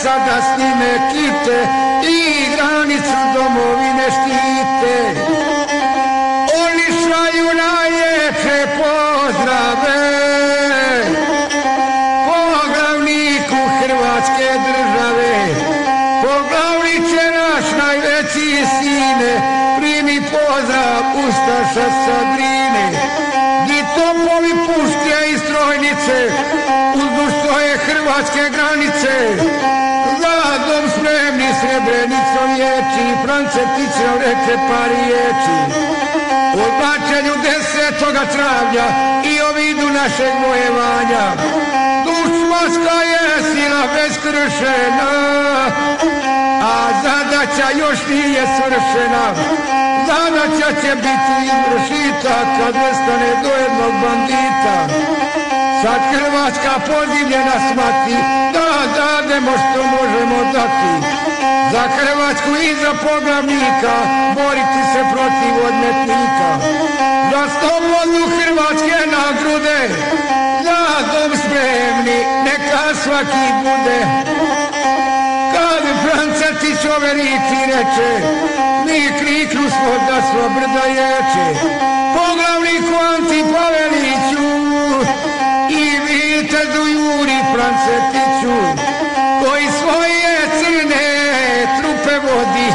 sada snime kite i granicu domovine štite. Oni šalju najljepše pozdrave poglavniku Hrvatske države. Poglavniče naš najveći sine, primi pozdrav ustaša sa Drine. Di topovi, puške i strojnice uzduž svoje hrvatske granice, zadom spremni Srebrenicom ječi, Francetićev reče par riječi o značenju 10. travnja i o vidu našeg vojevanja. Dušmanska je sila beskršena, a zadaća još nije svršena. Zadaća će biti izvršita kad nestane do jednog bandita. Sad Hrvatska pozivljena smati da dademo što možemo dati. Za Hrvatsku i za poglavnika boriti se protiv odmetnika. Za slobodu Hrvatske na grude, za dom spremni neka svaki bude. Kad Francetić ove riječi reče, mi kriknu smo da sva brda ječe. Poglavniku Anti Paveliću i vitezu Juri Francetiću, koji svoje crne trupe vodi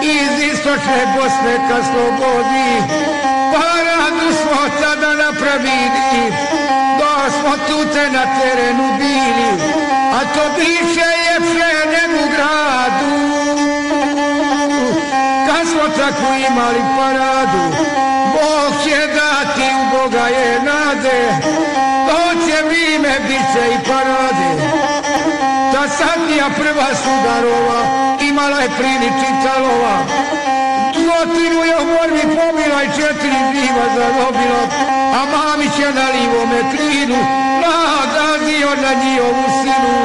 iz istočne Bosne ka slobodi. Paradu smo tada napravili, da smo tute na terenu bili, a to biše ljepše nego u gradu, kad smo tako imali paradu. Bog će dati, u Boga je nade, to će vrime, bit će i parade. Ta satnija prva Sudarova imala je priliči talova, 100 je u borbi pobila i 4 živa zarobila, a Mamić je na livome krinu nagazio na njihovu silu.